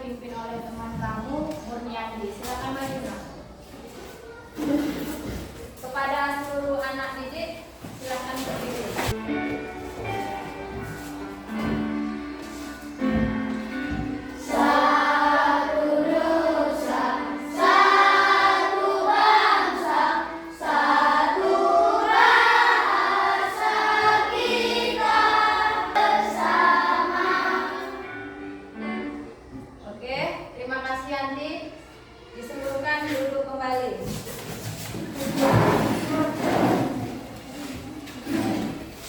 dipimpin oleh teman kamu, Murniandi. Silakan maju, Nak. Kepada seluruh anak didik, silakan berdiri. Diseluruhkan duduk kembali.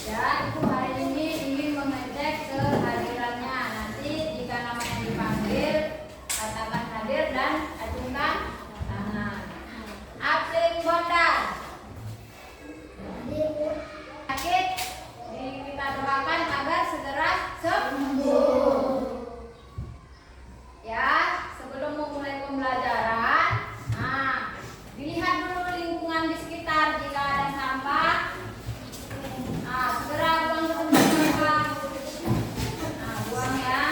Ya, Ibu hari ini ingin mengecek kehadirannya. Nanti jika namanya dipanggil, katakan hadir dan acungkan tangan. Absen Bondan. Sakit, kita doakan agar segera sembuh. Ya, sebelum memulai pembelajaran, dilihat dulu lingkungan di sekitar. Jika ada sampah, segera buang ke tempat sampah. Buang ya.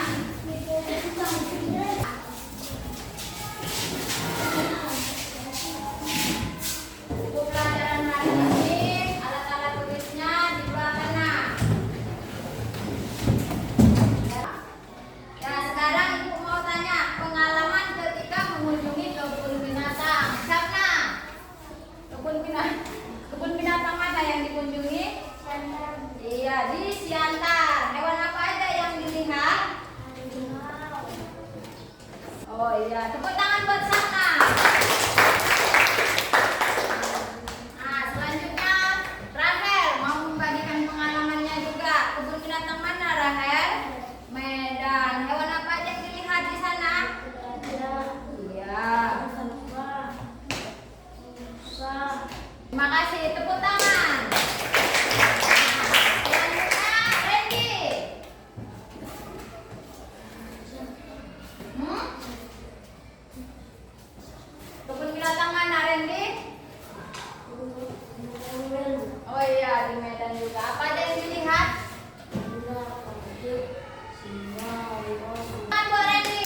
Buku pelajaran hari ini, alat-alat tulisnya di bawah sana. Ya, sekarang Ibu mau tanya pengalaman ketika mengunjungi kebun binatang. Siapa? Kebun binatang mana yang dikunjungi? Iya, di Siantar. Hewan apa aja yang dilihat? Oh iya, tepuk tangan buat Sapna. Selanjutnya Rahel mau membagikan pengalamannya juga. Kebun binatang mana, Rahel? Medan. Hewan apa aja yang dilihat di sana? Iya. Terima kasih, tepuk tangan. Selanjutnya Randy. Kebun binatang mana, Randy? Oh iya, di Medan juga. Apa aja yang dilihat? Buat Randy.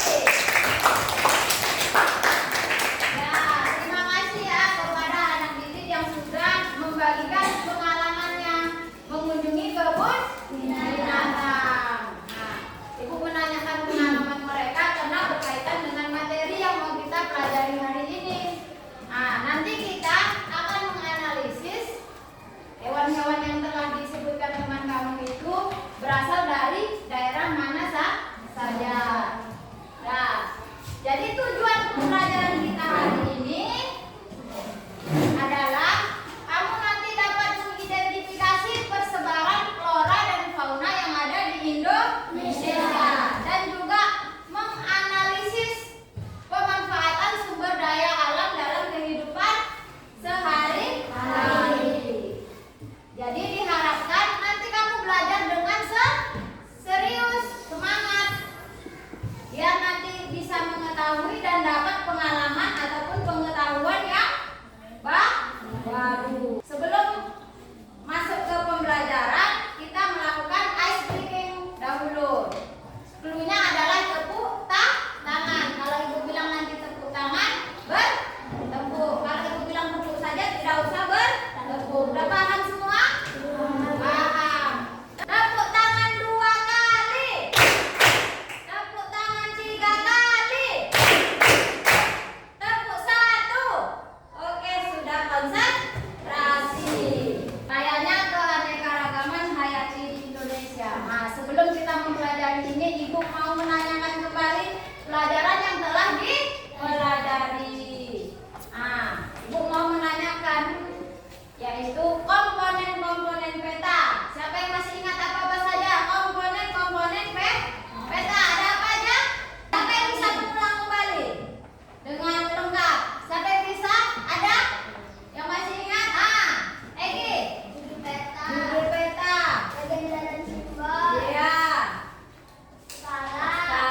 Ya, terima kasih ya kepada anak didik yang sudah membagikan pengalamannya mengunjungi kebun binatang. Ibu menanyakan pengalaman mereka karena berkaitan dengan materi yang mau kita pelajari hari ini. Nanti kita akan menganalisis hewan-hewan yang telah disebutkan teman kamu itu berasal dari daerah mana saja. Nah, jadi tujuan pembelajaran kita hari ini adalah kamu nanti dapat mengidentifikasi persebaran flora dan fauna yang ada di Indonesia dan juga menganalisis pemanfaatan sumber daya alam dalam kehidupan sehari-hari. Jadi diharapkan nanti kamu belajar dengan serius, semangat, biar nanti bisa mengetahui dan dapat pengalaman ataupun pengetahuan yang baru. Sebelum masuk ke pembelajaran, kita melakukan ice breaking dahulu. Cluenya adalah tepuk tangan. Kalau Ibu bilang nanti tepuk tangan, bertepuk. Kalau Ibu bilang tepuk saja, tidak usah bertepuk. Udah paham semua? Paham. Tepuk tangan 2 kali. Tepuk tangan 3 kali. Tepuk 1. Oke, sudah konsentrasi. Kayaknya keanekaragaman hayati di Indonesia. Sebelum kita mempelajari ini, Ibu mau menanyakan kembali pelajaran yang telah dipelajari. Ibu mau menanyakan yaitu komponen-komponen peta. Siapa yang masih ingat apa-apa saja komponen-komponen peta? Ada apa aja? Siapa yang bisa mengulang kembali dengan lengkap? Siapa yang bisa? Ada yang masih ingat? Egi, judul peta. Iya. Skala.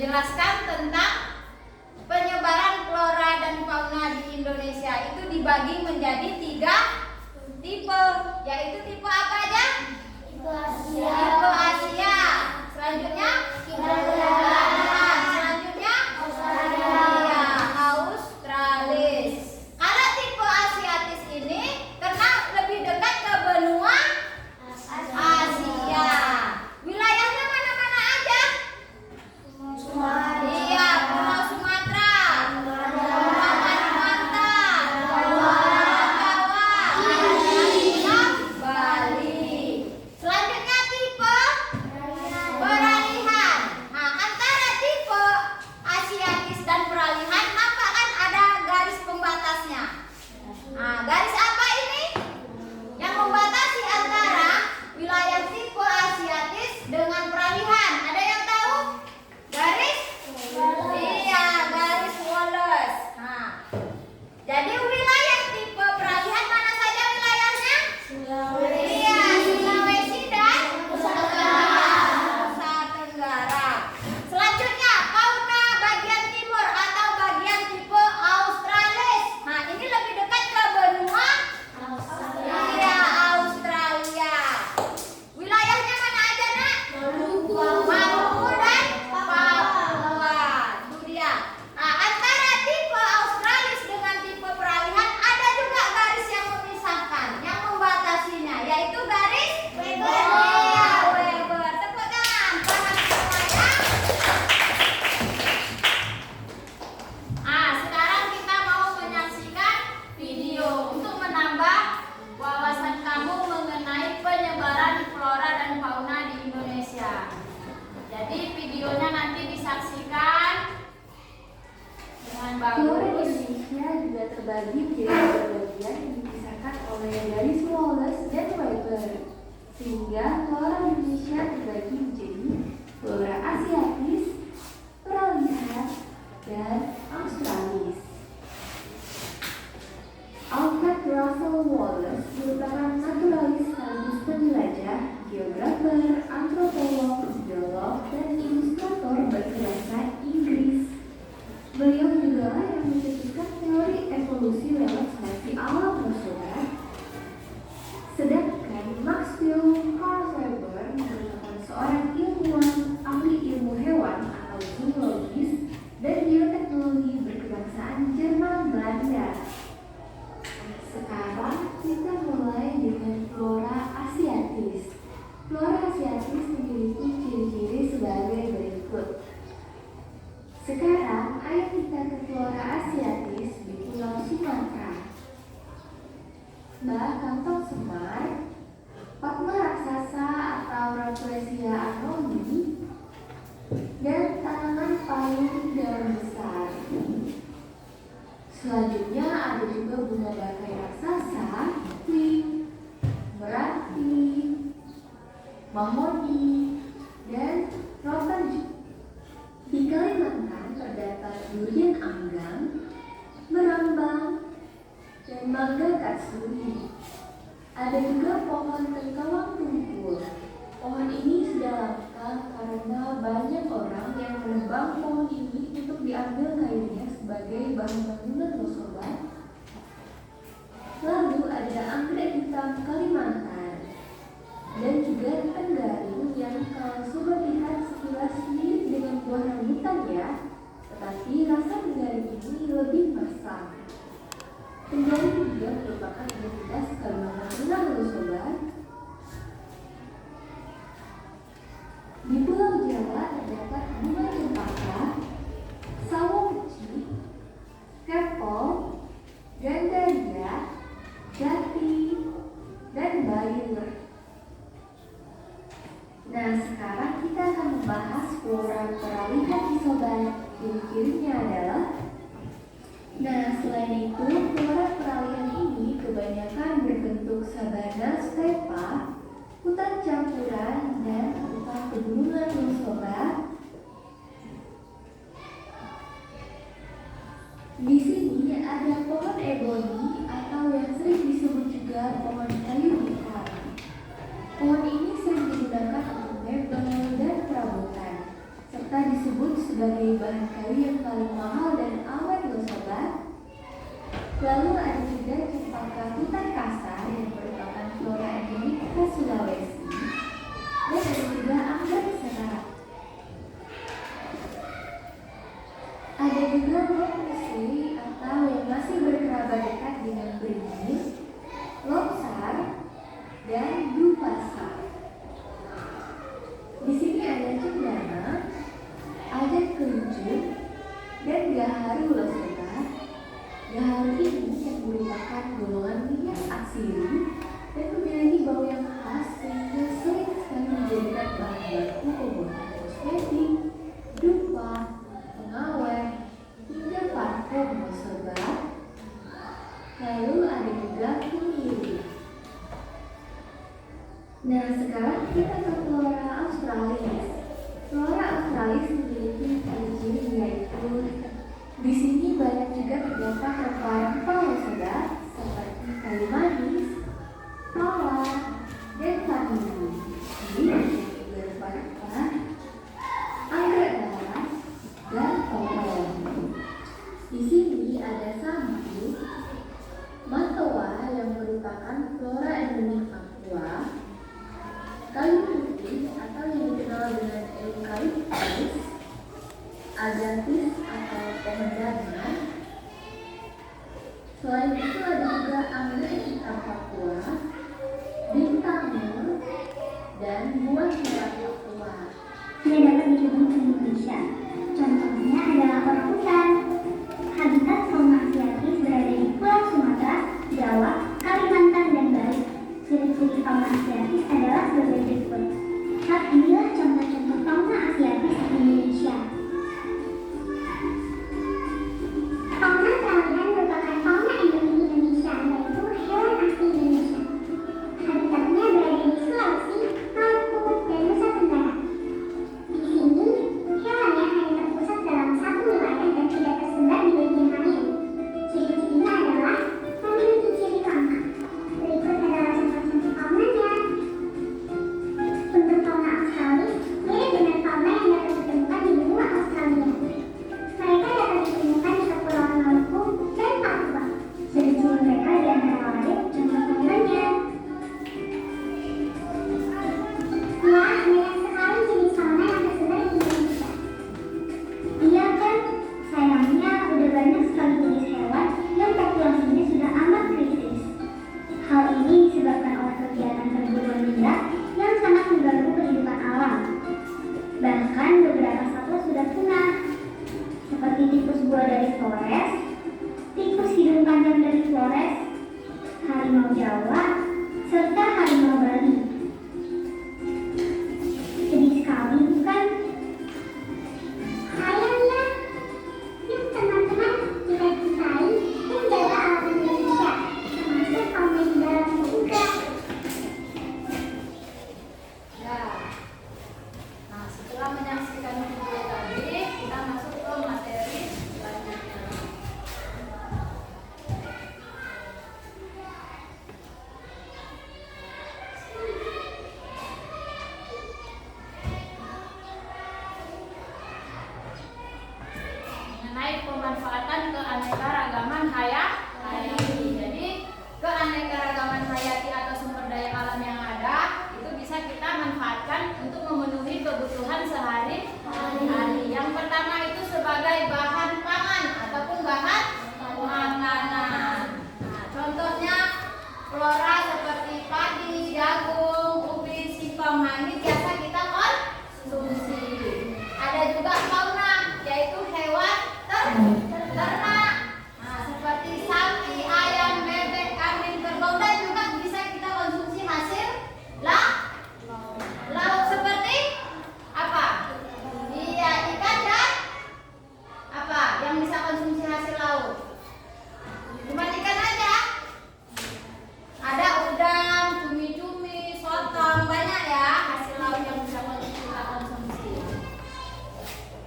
menjelaskan tentang penyebaran flora dan fauna di Indonesia. Itu dibagi menjadi 3 tipe, yaitu tipe apa aja? Tipe Asia. Tipe Asia. Selanjutnya selanjutnya Australia. Australis. Kalau tipe Asiatis ini karena lebih dekat ke benua Asia. Wilayahnya mana-mana aja? Iya, Pulau Sumatera, Pulau Kalimantan, Pulau Jawa, dan Bali. Selanjutnya tipe peralihan. Nah, antara tipe Asiatis dan peralihan nampak kan ada garis pembatasnya. Nah, garis apa ini? Yang membatasi antara wilayah tipe Asiatis dengan peralihan. Ada yang tahu? Garis? Iya, garis Wallace. Nah, jadi wilayah tipe peralihan mana saja wilayahnya? Iya, Sulawesi dan Nusa Tenggara. Selanjutnya, fauna bagian timur atau bagian tipe Australis. Nah, ini lebih dekat ke benua Iya, Australia. Wilayahnya mana aja, Nak? Maluku dan Papua. Itu dia. Nah, antara tipe Australis dengan tipe peralihan ada juga garis yang memisahkan, yang membatasinya, yaitu garis Weber. Iya, Weber. Tepuk tangan. Panas semuanya. Sekarang kita mau menyaksikan video untuk menambah wawasan kamu mengenai penyebaran flora dan fauna di Indonesia. Jadi videonya nanti disaksikan dengan Flora bagus. Indonesia juga terbagi menjadi dua bagian yang dipisahkan oleh garis Wallace dan Weber, sehingga flora Indonesia terbagi menjadi flora Asiatis, peralihan, dan Australis. Alfred Russel Wallace merupakan naturalis sekaligus penjelajah, geografer, antropolog, biolog, dan ilustrator berbahasa Inggris. Beliau juga yang mencetuskan teori evolusi lewat seleksi alam bersobat. Sedangkan Maxwell Weber merupakan seorang ilmuwan, ahli ilmu hewan atau zoologis dan bioteknologi berkebangsaan Jerman Belanda. Sekarang kita mulai dengan flora Asiatis. Flora Asiatis memiliki ciri-ciri sebagai berikut. Sekarang ayo kita ke flora Asiatis di Pulau Sumatera. Mbah kantong semar, Padma raksasa atau Rafflesia arnoldii, dan tanaman payung daun besar. Selanjutnya ada juga bunga bakai raksasa, pink, meranti, mahoni, dan rotan. Di Kalimantan terdapat durian anggang, merambang, dan mangga katsuri. Ada juga pohon tengkawang tumpul. Pohon ini sudah langka karena banyak orang yang menebang pohon ini untuk diambil kayunya sebagai bahan bangunan loh sobat. Lalu ada anggrek hitam Kalimantan dan juga tenggaring yang kalau sobat lihat sekilas mirip dengan buah rambutan ya, tetapi rasa tenggaring ini lebih masam. Tenggaring juga merupakan identitas Kalimantan Tengah loh sobat. Di Pulau Jawa terdapat bunga cempaka, sawo kecil, kepol, gandaria, jati, dan bayur. Nah, sekarang kita akan membahas flora peralihan nih sobat. Ciri-cirinya adalah selain itu, flora peralihan ini kebanyakan berbentuk sabana stepa, hutan campuran, dan hutan pegunungan loh sobat. Di sini ada pohon eboni atau yang sering disebut juga pohon kayu hitam. Pohon ini sering digunakan untuk mebel dan perabotan, serta disebut sebagai Nah, sekarang kita ke flora australis. Flora australis memiliki ciri-ciri yaitu di sini banyak juga terdapat rempah-rempah yang segar seperti kayu manis, mawar, dan vanili. Ini juga rempah-rempah, anggrek darat, dan tombol. Di sini ada sambu, matoa yang merupakan flora endemik Papua, kayu putih atau yang dikenal dengan eukaliptus, agatis atau pohon danau. Selain itu ada juga anggrek hitam Papua, bintang mur, dan buah merah Papua. Tidak dapat ditemui di Indonesia. Contohnya adalah orangutan. Habitat fauna asiatis berada di Pulau Sumatera, Jawa, Kalimantan, dan Bali. Ciri-ciri fauna asiatis adalah sebagai berikut. Inilah contoh-contoh fauna asiatis di Indonesia. Fauna Trawian merupakan fauna endemik Indonesia, yaitu hewan asli Indonesia. Habitatnya berada di Sulawesi, Maluku, dan Nusa Tenggara. Di sini, hewannya hanya terpusat dalam satu wilayah dan tidak tersebar di bagian lain. Ciri-cirinya adalah memiliki ciri langka. Berikut adalah contoh-contoh faunanya. Untuk fauna australis, mirip dengan fauna yang dapat ditemukan di benua Australia. Mereka dapat ditemukan di Kepulauan Maluku dan Papua. Ciri-ciri mereka di antara lain contoh faunanya. Wah, banyak sekali jenis fauna yang tersebar di Indonesia. Iya kan? Sayangnya udah banyak sekali jenis hewan yang populasinya sudah amat kritis. Hal ini disebabkan oleh kegiatan perburuan liar yang sangat mengganggu kehidupan alam. Bahkan beberapa satwa sudah punah, seperti tikus buah dari Flores, tikus hidung panjang dari Flores, harimau Jawa, serta harimau Bali. Sedih sekali, bukan? Sayangnya, yuk teman-teman kita cintai dan jaga alam Indonesia, termasuk fauna di dalamnya juga. Ya. Nah, setelah menyaksikan video tadi, kita masuk ke materi selanjutnya. Mengenai pemanfaatan keanekaragaman hayati. Jadi, keanekaragaman hayati atau sumber daya alam yang ada itu bisa kita manfaatkan untuk memenuhi kebutuhan sehari-hari. Yang pertama itu sebagai bahan pangan ataupun bahan makanan. Nah, contohnya flora seperti padi, jagung, ubi, singkong. Nah, ini biasa kita konsumsi. Ada juga fauna, yaitu hewan ternak. Nah, seperti sapi, ayam, bebek, kambing, kerbau, dan juga bisa kita konsumsi hasil laut seperti apa? Iya, ikan dan apa yang bisa konsumsi hasil laut? Cuma ikan aja. Ada udang, cumi-cumi, sotong, banyak ya hasil laut yang bisa kita konsumsi.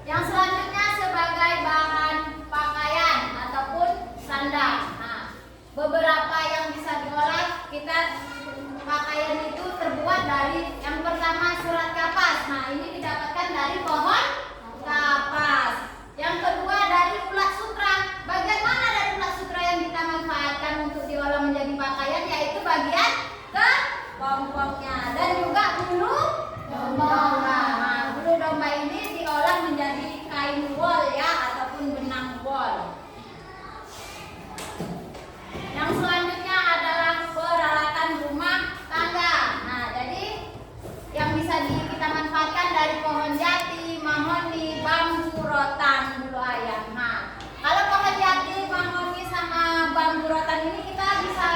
Yang selanjutnya sebagai bahan pakaian ataupun sandal. Nah, beberapa yang bisa diolah kita pakaian itu terbuat dari yang pertama surat kapas. Nah, ini didapatkan dari pohon kapas. Yang kedua dari ulat sutra. Bagian mana dari ulat sutra yang kita manfaatkan untuk diolah menjadi pakaian, yaitu bagian kepompongnya dan juga bulu domba. Nah, bulu domba ini diolah menjadi kain wol ya ataupun benang wol. Yang selanjutnya adalah peralatan rumah tangga. Nah, jadi yang bisa kita manfaatkan dari pohon jati, mahoni, bambu, rotan, bulu ayam. Nah, kalau pohon jati, mahoni sama bambu rotan ini kita bisa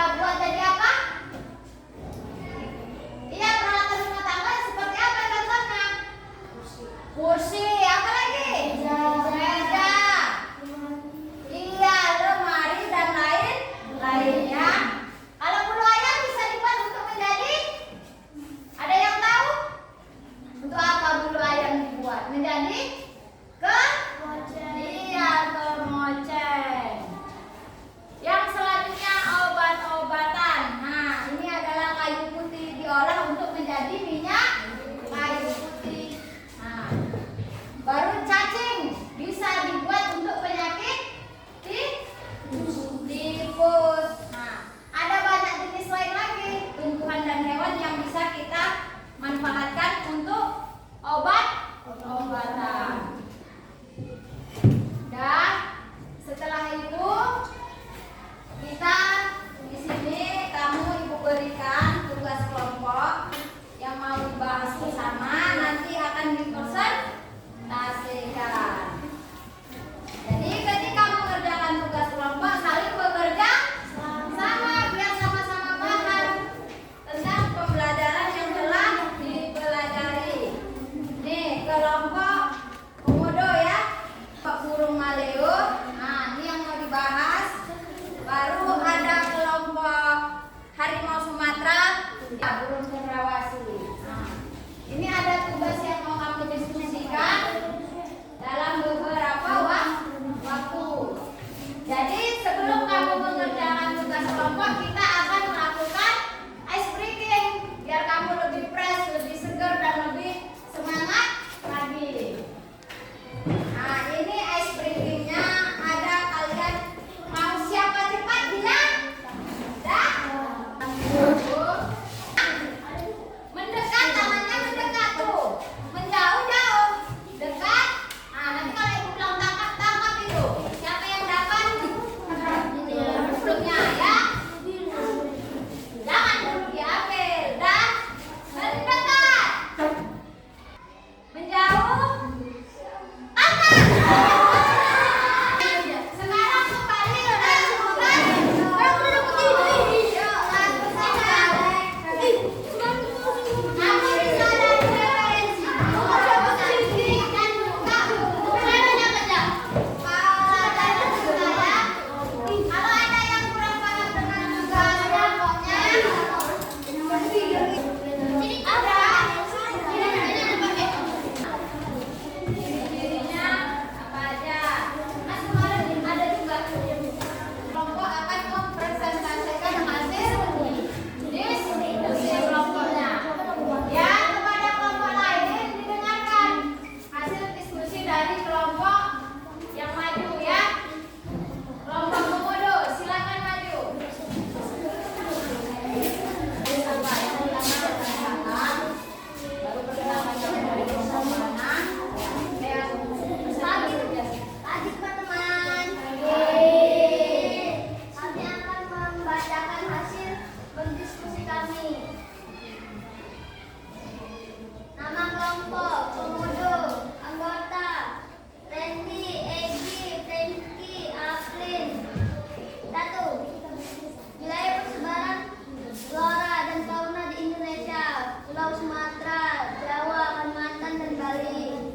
Pulau Sumatera, Jawa, Kalimantan, dan Bali.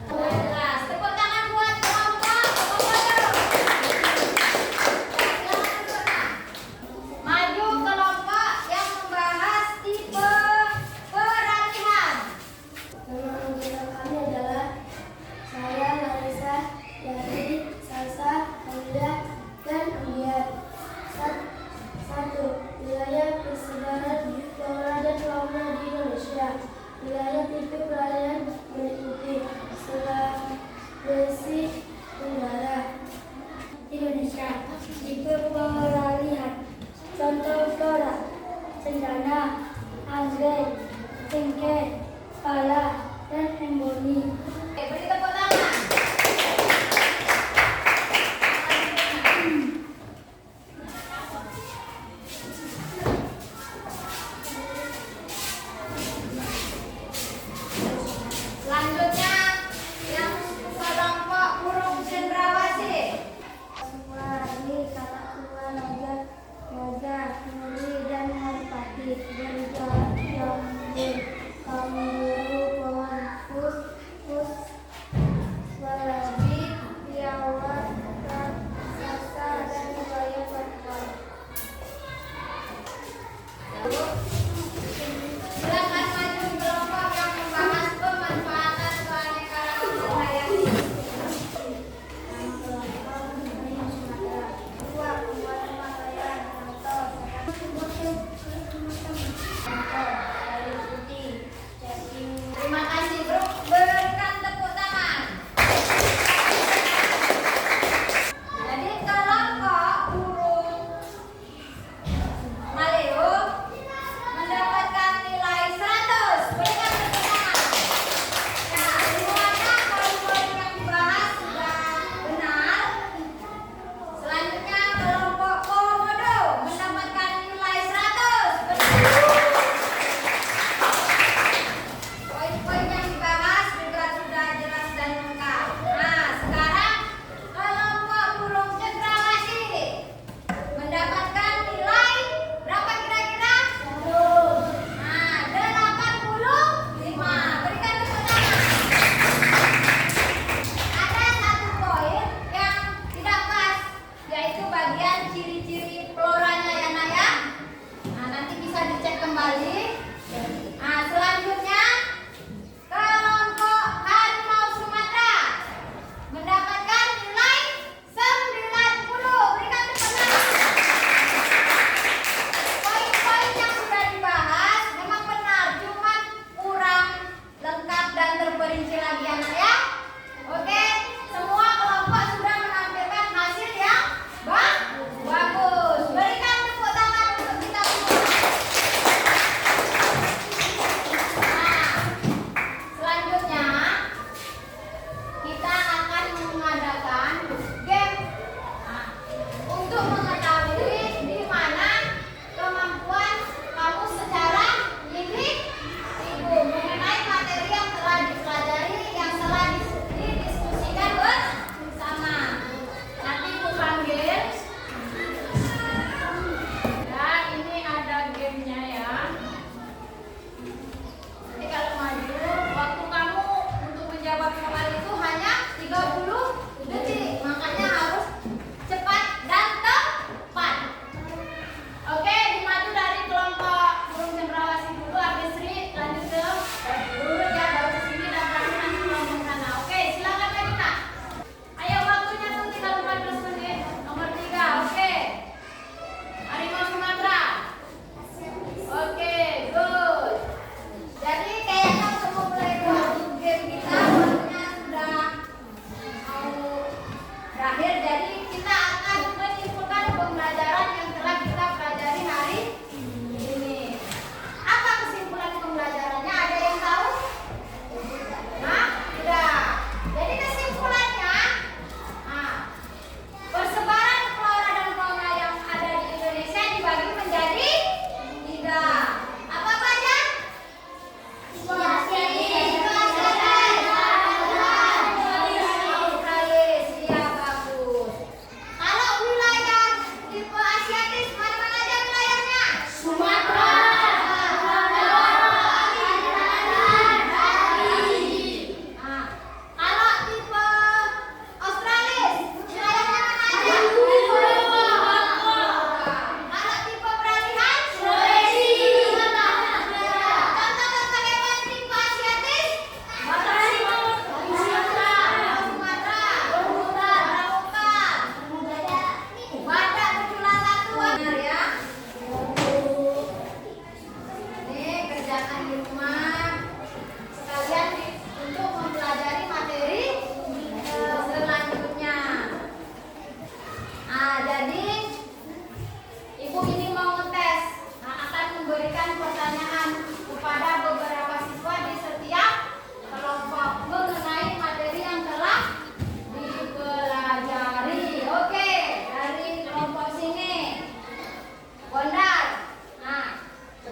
Kelas. Tepuk tangan buat kelompok Komodo. Silakan Dora. Maju kelompok yang membahas tipe peralihan. Nama anggota kami adalah saya, Larissa, Yati, Salsa, Hamida, dan Ambiar. Satu, wilayah persebaran flora dan fauna di Indonesia. Wilayah tipe peralihan meliputi Sulawesi Tenggara, Indonesia. Tipe peralihan, contoh flora, cendana, anggrek, cengkeh, pala, dan emboni. Oke, beri tepuk tangan. Selanjutnya yang kelompok burung cendrawasih. Semua ini kata tua naga, muri, dan merpati. Berjalan jambul, kanguru, pohon pus,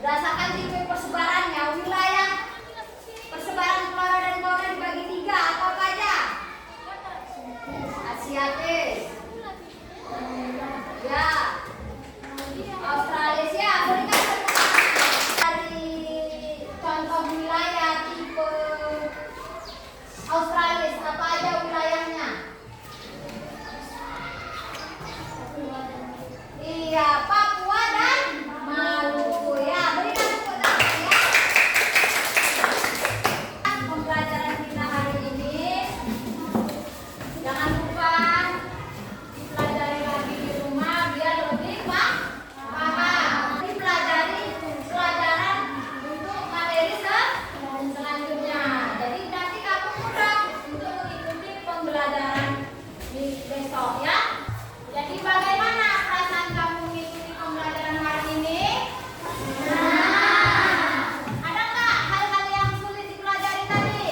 Berdasarkan tipe persebarannya, wilayah persebaran flora dan fauna dibagi 3, apa aja? Asiatis. Ya. Australesia. Berikan dari contoh wilayah tipe Australis, apa aja wilayahnya? Iya, Papua dan Maluku. Ya, berikan tepuk tangan ya. Pembelajaran kita hari ini, jangan lupa dipelajari lagi di rumah biar lebih paham. Dipelajari pelajaran untuk materi selanjutnya. Jadi nanti kamu mudah untuk mengikuti pembelajaran di besok ya. Jadi bagaimana perasaan kamu mengikuti pembelajaran hari ini? Ada nggak hal-hal yang sulit dipelajari tadi?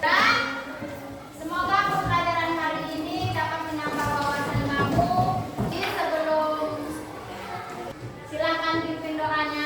Dan semoga pembelajaran hari ini dapat menambah wawasan kamu. Jadi sebelum silakan pimpin doanya.